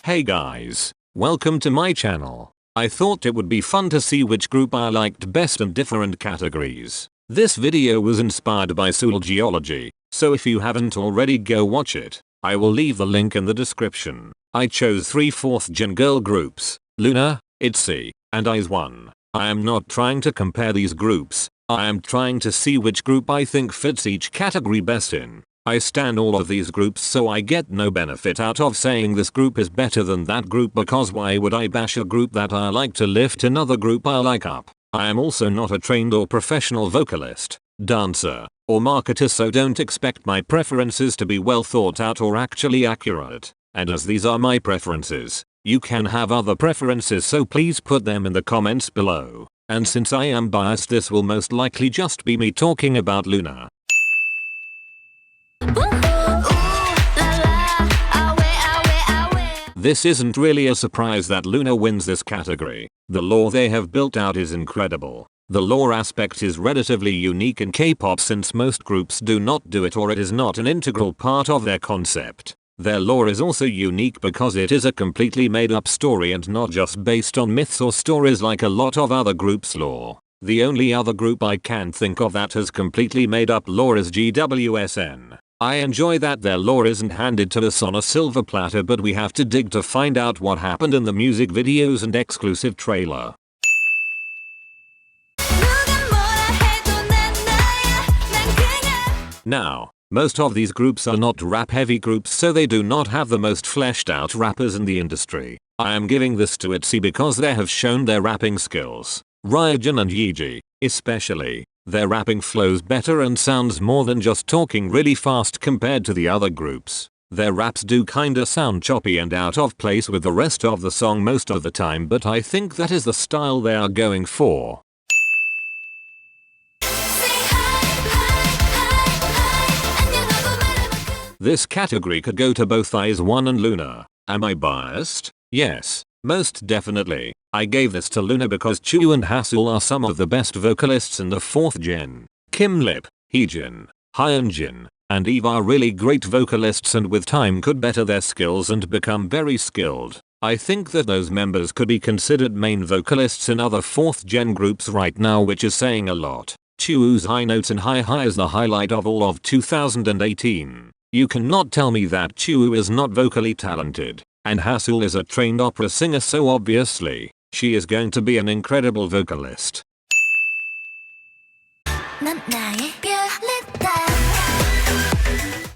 Hey guys, welcome to my channel. I thought it would be fun to see which group I liked best in different categories. This video was inspired by seulgiology, so if you haven't already, go watch it. I will leave the link in the description. I chose 3 4th gen girl groups, loona, itzy, and izone. I am not trying to compare these groups, I am trying to see which group I think fits each category best in. I stan all of these groups, so I get no benefit out of saying this group is better than that group, because why would I bash a group that I like to lift another group I like up? I am also not a trained or professional vocalist, dancer, or marketer, so don't expect my preferences to be well thought out or actually accurate. And as these are my preferences, you can have other preferences, so please put them in the comments below. And since I am biased, this will most likely just be me talking about loona. This isn't really a surprise that loona wins this category. The lore they have built out is incredible. The lore aspect is relatively unique in K-pop since most groups do not do it, or it is not an integral part of their concept. Their lore is also unique because it is a completely made up story and not just based on myths or stories like a lot of other groups' lore. The only other group I can think of that has completely made up lore is GWSN. I enjoy that their lore isn't handed to us on a silver platter, but we have to dig to find out what happened in the music videos and exclusive trailer. Now, most of these groups are not rap heavy groups, so they do not have the most fleshed out rappers in the industry. I am giving this to itzy because they have shown their rapping skills. Ryujin and Yeri, especially. Their rapping flows better and sounds more than just talking really fast compared to the other groups. Their raps do kinda sound choppy and out of place with the rest of the song most of the time, but I think that is the style they are going for. This category could go to both izone and loona. Am I biased? Yes, most definitely. I gave this to loona because Chu and Haseul are some of the best vocalists in the 4th gen. Kim Lip, Heejin, Hyunjin, and Eve are really great vocalists and with time could better their skills and become very skilled. I think that those members could be considered main vocalists in other 4th gen groups right now, which is saying a lot. Chu's high notes and high is the highlight of all of 2018. You cannot tell me that Chu is not vocally talented. And Haseul is a trained opera singer, so obviously, she is going to be an incredible vocalist.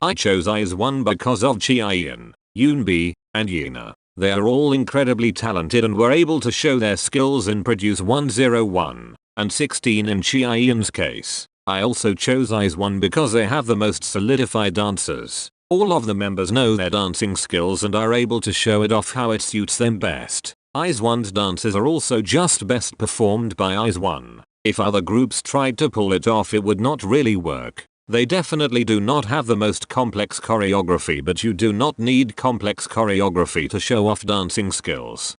I chose izone because of Chiyeon, Yoonbi, and Yena. They are all incredibly talented and were able to show their skills in Produce 101 and 16 in Chiyeon's case. I also chose izone because they have the most solidified dancers. All of the members know their dancing skills and are able to show it off how it suits them best. Izone's dances are also just best performed by izone. If other groups tried to pull it off, it would not really work. They definitely do not have the most complex choreography, but you do not need complex choreography to show off dancing skills.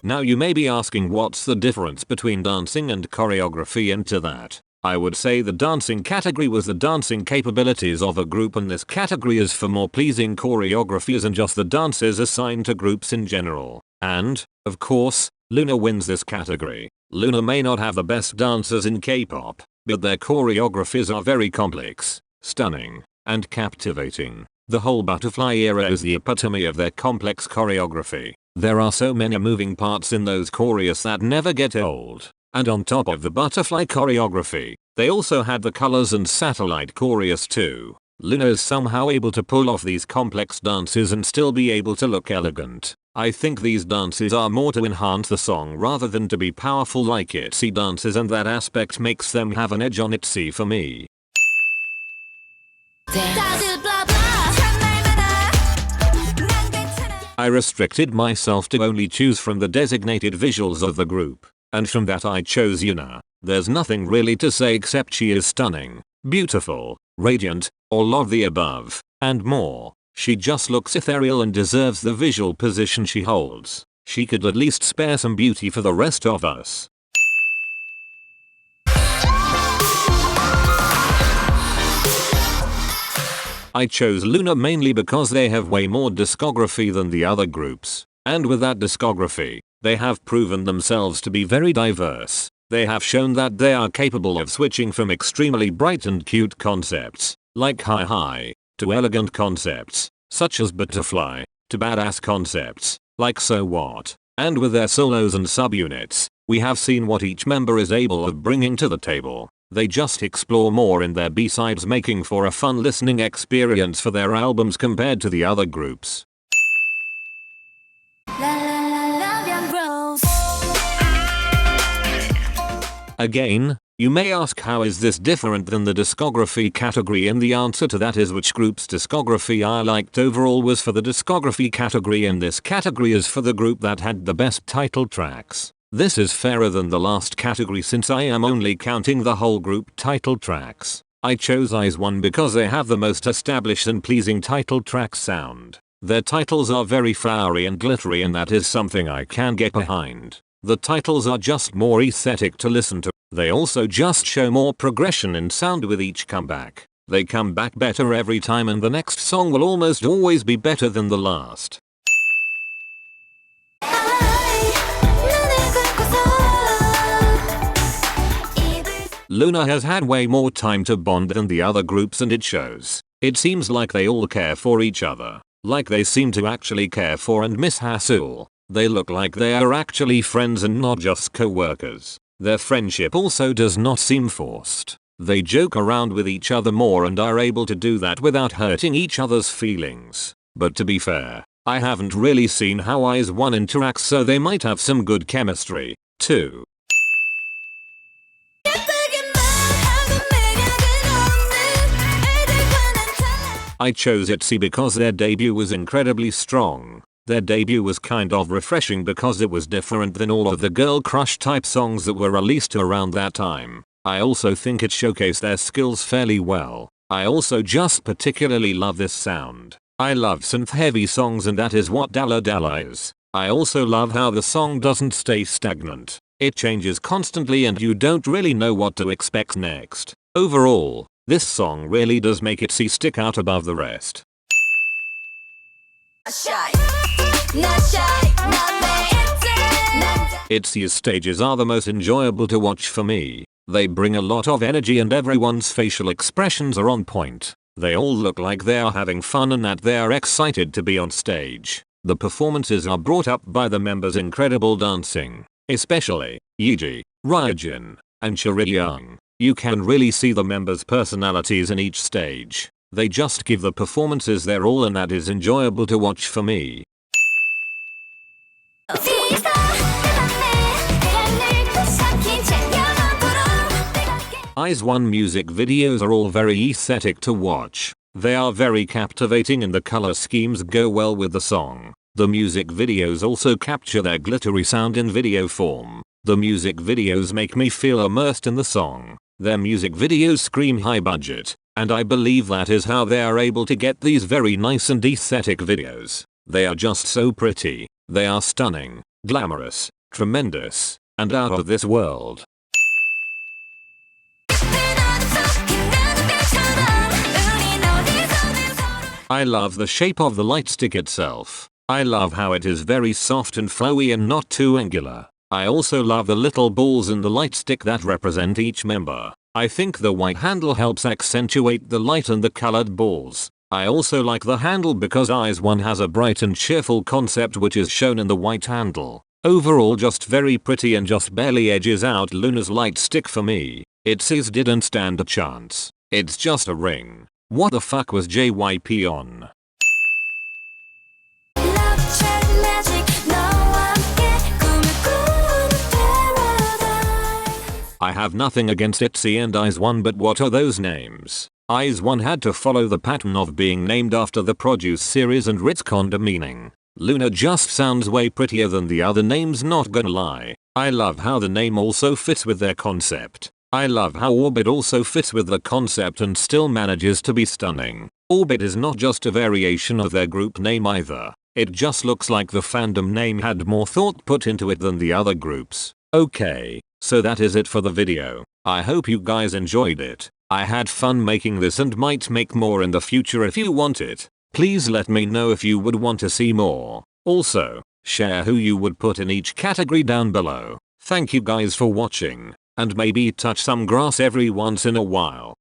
Now you may be asking, what's the difference between dancing and choreography? And to that, I would say the dancing category was the dancing capabilities of a group, and this category is for more pleasing choreographies and just the dances assigned to groups in general. And, of course, loona wins this category. Loona may not have the best dancers in K-pop, but their choreographies are very complex, stunning, and captivating. The whole butterfly era is the epitome of their complex choreography. There are so many moving parts in those choreos that never get old. And on top of the butterfly choreography, they also had the colors and satellite choreos too. Loona is somehow able to pull off these complex dances and still be able to look elegant. I think these dances are more to enhance the song rather than to be powerful like itzy dances, and that aspect makes them have an edge on itzy for me. I restricted myself to only choose from the designated visuals of the group, and from that I chose Yuna. There's nothing really to say except she is stunning, beautiful, radiant, all of the above, and more. She just looks ethereal and deserves the visual position she holds. She could at least spare some beauty for the rest of us. I chose Loona mainly because they have way more discography than the other groups, and with that discography, they have proven themselves to be very diverse. They have shown that they are capable of switching from extremely bright and cute concepts, like hi hi, to elegant concepts, such as butterfly, to badass concepts, like so what, and with their solos and subunits, we have seen what each member is able of bringing to the table. They just explore more in their B-sides, making for a fun listening experience for their albums compared to the other groups. Again, you may ask, how is this different than the discography category, and the answer to that is which group's discography I liked overall was for the discography category, and this category is for the group that had the best title tracks. This is fairer than the last category since I am only counting the whole group title tracks. I chose izone because they have the most established and pleasing title track sound. Their titles are very flowery and glittery, and that is something I can get behind. The titles are just more aesthetic to listen to. They also just show more progression in sound with each comeback. They come back better every time, and the next song will almost always be better than the last. Loona has had way more time to bond than the other groups, and it shows. It seems like they all care for each other. Like they seem to actually care for and miss Hasul. They look like they are actually friends and not just co-workers. Their friendship also does not seem forced. They joke around with each other more and are able to do that without hurting each other's feelings. But to be fair, I haven't really seen how izone interacts, so they might have some good chemistry, too. I chose itzy because their debut was incredibly strong. Their debut was kind of refreshing because it was different than all of the girl crush type songs that were released around that time. I also think it showcased their skills fairly well. I also just particularly love this sound. I love synth heavy songs, and that is what Dalla Dalla is. I also love how the song doesn't stay stagnant. It changes constantly and you don't really know what to expect next. Overall, this song really does make itzy stick out above the rest. Itzy's stages are the most enjoyable to watch for me. They bring a lot of energy and everyone's facial expressions are on point. They all look like they are having fun and that they are excited to be on stage. The performances are brought up by the members' incredible dancing, especially Yuji, Ryujin, and Choreography. You can really see the members' personalities in each stage. They just give the performances their all, and that is enjoyable to watch for me. izone music videos are all very aesthetic to watch. They are very captivating and the color schemes go well with the song. The music videos also capture their glittery sound in video form. The music videos make me feel immersed in the song. Their music videos scream high budget, and I believe that is how they are able to get these very nice and aesthetic videos. They are just so pretty. They are stunning, glamorous, tremendous, and out of this world. I love the shape of the lightstick itself. I love how it is very soft and flowy and not too angular. I also love the little balls in the lightstick that represent each member. I think the white handle helps accentuate the light and the colored balls. I also like the handle because izone has a bright and cheerful concept which is shown in the white handle. Overall just very pretty and just barely edges out Loona's lightstick for me. Itzy's didn't stand a chance. It's just a ring. What the fuck was JYP on? I have nothing against itzy and izone, but what are those names? izone had to follow the pattern of being named after the Produce series and its condom meaning. Loona just sounds way prettier than the other names, not gonna lie. I love how the name also fits with their concept. I love how Orbit also fits with the concept and still manages to be stunning. Orbit is not just a variation of their group name either. It just looks like the fandom name had more thought put into it than the other groups. Okay, so that is it for the video. I hope you guys enjoyed it. I had fun making this and might make more in the future if you want it. Please let me know if you would want to see more. Also, share who you would put in each category down below. Thank you guys for watching, and maybe touch some grass every once in a while.